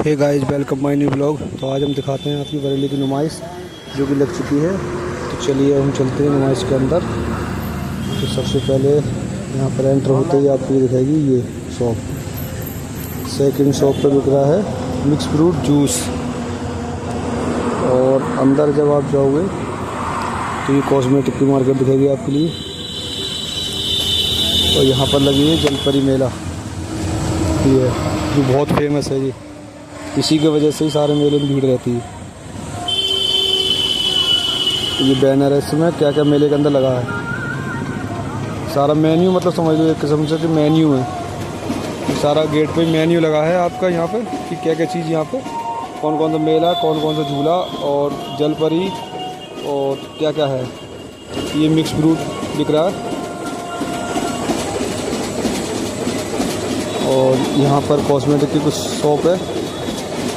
Hey guys, welcome my new blog. तो आज हम दिखाते हैं आपकी बरेली की नुमाइश जो कि लग चुकी है। तो चलिए हम चलते हैं नुमाइश के अंदर। तो सबसे पहले यहाँ पर एंटर होते ही आपको दिखाएगी ये शॉप। सेकंड शॉप पर बिक रहा है मिक्स फ्रूट जूस। और अंदर जब आप जाओगे तो ये कॉस्मेटिक की मार्केट दिखाएगी आपके लिए। और यहाँ पर लगी है जलपरी मेला, ये जो बहुत फेमस है। ये इसी की वजह से ही सारे मेले में भीड़ रहती है। ये बैनर है, इसमें क्या क्या मेले के अंदर लगा है, सारा मेन्यू, मतलब समझ लो एक किस्म से कि मेन्यू है। सारा गेट पे मेन्यू लगा है आपका यहाँ पे कि क्या क्या चीज़ यहाँ पे, कौन कौन सा मेला, कौन कौन सा झूला और जलपरी और क्या क्या है। ये मिक्स फ्रूट बिक रहा है। और यहाँ पर कॉस्मेटिक की कुछ शॉप है।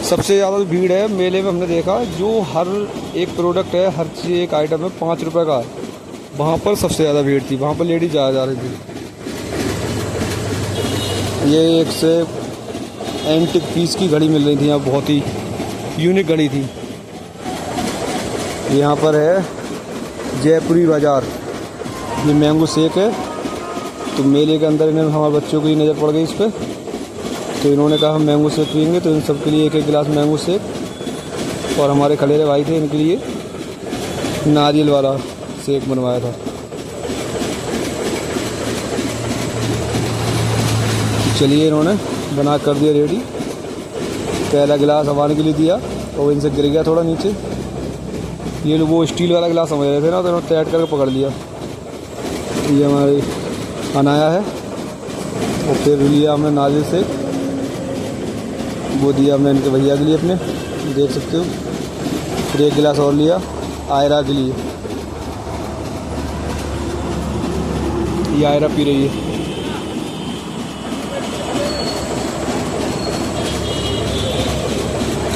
सबसे ज़्यादा भीड़ है मेले में, हमने देखा जो हर एक प्रोडक्ट है, हर चीज़ एक आइटम है 5 रुपये का, वहाँ पर सबसे ज़्यादा भीड़ थी। वहाँ पर लेडीज जा रही थी। ये एक से एंटिक पीस की घड़ी मिल रही थी यहाँ, बहुत ही यूनिक घड़ी थी। यहाँ पर है जयपुरी बाज़ार, ये मैंगो शेक है। तो मेले के अंदर इन्हें हमारे बच्चों की नज़र पड़ गई इस पर, तो इन्होंने कहा हम मैंगो शेक पियेंगे। तो इन सब के लिए एक एक गिलास मैंगो शेक, और हमारे खलेरे भाई थे इनके लिए नारियल वाला शेक बनवाया था। चलिए इन्होंने बना कर दिया रेडी। पहला गिलास हमारे के लिए दिया और इनसे गिर गया थोड़ा नीचे। ये लोग वो स्टील वाला गिलास समझ रहे थे ना, तो इन्होंने टाइट करके पकड़ लिया। ये हमारी अनाया है। और फिर लिया हमने नारियल शेक, वो दिया हमने इनके भैया के लिए अपने, देख सकते हो। फिर एक गिलास और लिया आयरा के लिए, ये आयरा पी रही है।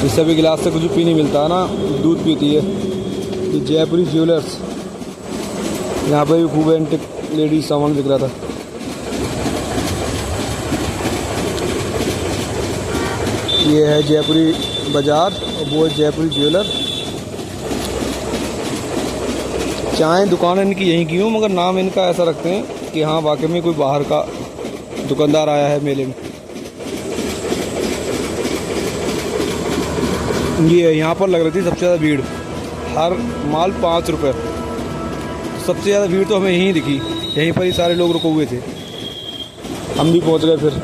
इस सभी गिलास से कुछ पी नहीं मिलता है ना, दूध पीती है। ये जयपुरी ज्वेलर्स, यहाँ पर भी खूब एंटिक लेडीज सामान बिक रहा था। ये है जयपुरी बाज़ार और वो है जयपुरी ज्वेलर। चाहे दुकान इनकी यहीं की हो, मगर नाम इनका ऐसा रखते हैं कि हाँ वाकई में कोई बाहर का दुकानदार आया है मेले में। ये यहाँ पर लग रही थी सबसे ज़्यादा भीड़, हर माल 5 रुपये। सबसे ज़्यादा भीड़ तो हमें यहीं दिखी, यहीं पर ही सारे लोग रुके हुए थे। हम भी पहुँच गए फिर।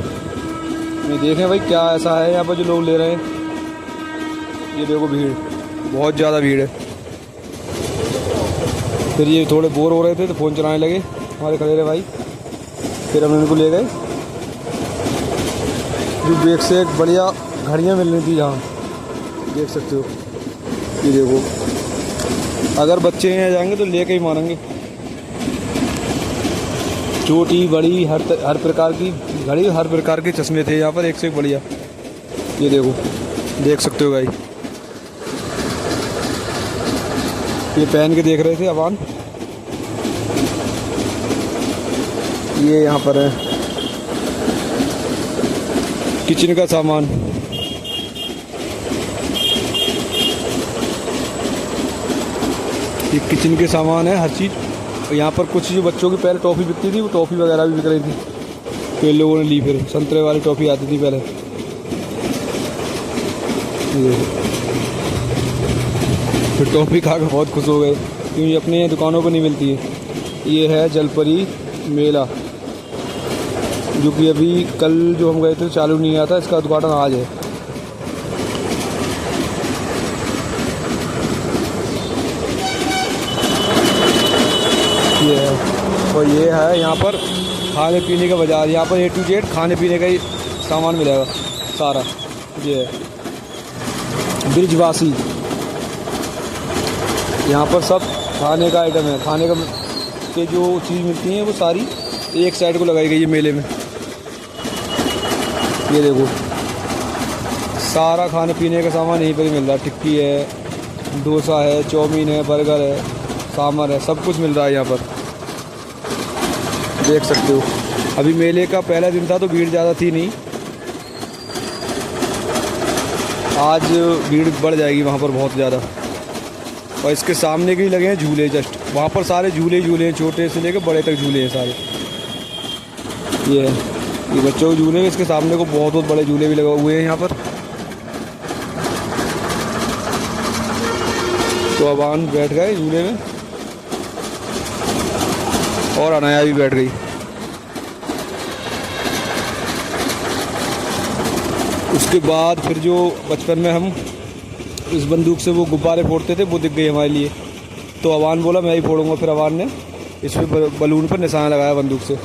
देखें भाई क्या ऐसा है यहाँ पर जो लोग ले रहे हैं। ये देखो भीड़, बहुत ज़्यादा भीड़ है। फिर ये थोड़े बोर हो रहे थे तो फ़ोन चलाने लगे हमारे खलेरे भाई। फिर हम इनको ले गए। जो बैग से एक बढ़िया घड़ियाँ मिल रही थी यहाँ, देख सकते हो। ये देखो, अगर बच्चे यहाँ जाएंगे तो लेके ही मारेंगे। छोटी बड़ी हर प्रकार की घड़ी, हर प्रकार के चश्मे थे यहाँ पर, एक से एक बढ़िया। ये देखो, देख सकते हो भाई। ये पहन के देख रहे थे अवान। ये यहाँ पर है किचन का सामान। ये किचन के सामान है, हर चीज़। यहाँ पर कुछ जो बच्चों की पहले टॉफ़ी बिकती थी, वो टॉफ़ी वगैरह भी बिक रही थी। तो इन लोगों ने ली, फिर संतरे वाली टॉफ़ी आती थी पहले। फिर टॉफ़ी खा के बहुत खुश हो गए क्योंकि अपने दुकानों पर नहीं मिलती है। ये है जलपरी मेला, जो कि अभी कल जो हम गए थे चालू नहीं हुआ था, इसका उद्घाटन आज है। ये है, और ये है यहाँ पर खाने पीने का बाज़ार। यहाँ पर A to Z खाने पीने का ही सामान मिलेगा सारा। ये है ब्रिजवासी, यहाँ पर सब खाने का आइटम है। खाने का के जो चीज़ मिलती हैं वो सारी एक साइड को लगाई गई है मेले में। ये देखो, सारा खाने पीने का सामान यहीं पर ही मिल रहा है। टिक्की है, डोसा है, चाउमीन है, बर्गर है, सांभर है, सब कुछ मिल रहा है यहाँ पर, देख सकते हो। अभी मेले का पहला दिन था तो भीड़ ज़्यादा थी नहीं। आज भीड़ बढ़ जाएगी वहाँ पर बहुत ज़्यादा। और इसके सामने के ही लगे हैं झूले, जस्ट वहाँ पर सारे झूले हैं, छोटे से लेकर बड़े तक झूले हैं सारे। ये बच्चों के झूले हैं, इसके सामने को बहुत बड़े झूले भी लगे हुए हैं यहाँ पर। तो अबान बैठ गए झूले में और अनाया भी बैठ गई। उसके बाद फिर जो बचपन में हम इस बंदूक से वो गुब्बारे फोड़ते थे, वो दिख गई हमारे लिए। तो अवान बोला मैं ही फोड़ूंगा, फिर अवान ने इस पर बलून पर निशान लगाया बंदूक से।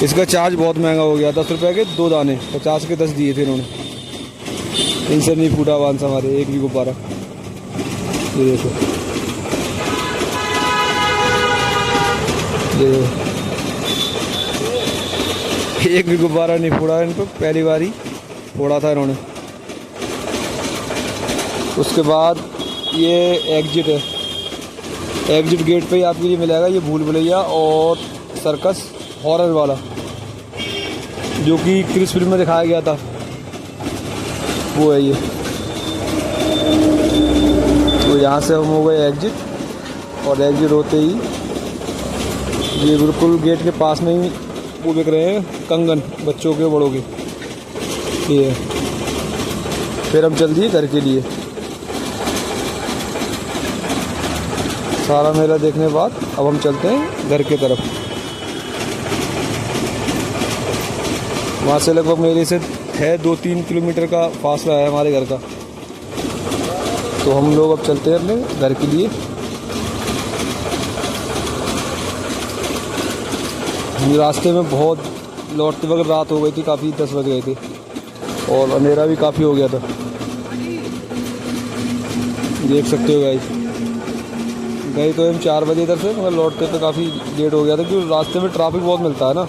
इसका चार्ज बहुत महंगा हो गया, 10 रुपये के 2 दाने, 50 के 10 दिए थे इन्होंने। इनसे नहीं फूटा अवान से हमारे एक भी गुब्बारा। ये देखो, ये एक भी गुब्बारा नहीं फोड़ा इनको, पहली बार ही फोड़ा था इन्होंने। उसके बाद ये एग्जिट है, एग्जिट गेट पे ही आपको ये मिलेगा ये भूल भुलैया और सर्कस हॉरर वाला, जो कि क्रिस फिल्म में दिखाया गया था, वो है ये। तो यहाँ से हम हो गए एग्जिट, और एग्जिट होते ही ये बिल्कुल गेट के पास में ही वो बिक रहे हैं कंगन, बच्चों के बड़ों के। ये फिर हम चल दिए घर के लिए। सारा मेला देखने के बाद अब हम चलते हैं घर की तरफ। वहाँ से लगभग मेरे से है 2-3 किलोमीटर का फासला है हमारे घर का। तो हम लोग अब चलते हैं अपने घर के लिए। रास्ते में बहुत लौटते वक्त रात हो गई थी, काफ़ी 10 बज गए थे और अंधेरा भी काफ़ी हो गया था, देख सकते हो गाइस। गए तो हम 4 बजे इधर से, मगर लौटते तो काफ़ी लेट हो गया था, क्योंकि रास्ते में ट्रैफिक बहुत मिलता है ना।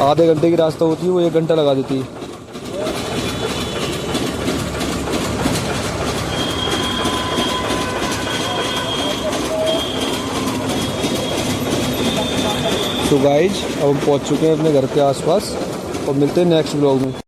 आधे घंटे की रास्ता होती है, वो 1 घंटा लगा देती है। तो गाइज अब हम पहुंच चुके हैं अपने घर के आसपास, और मिलते हैं नेक्स्ट व्लॉग में।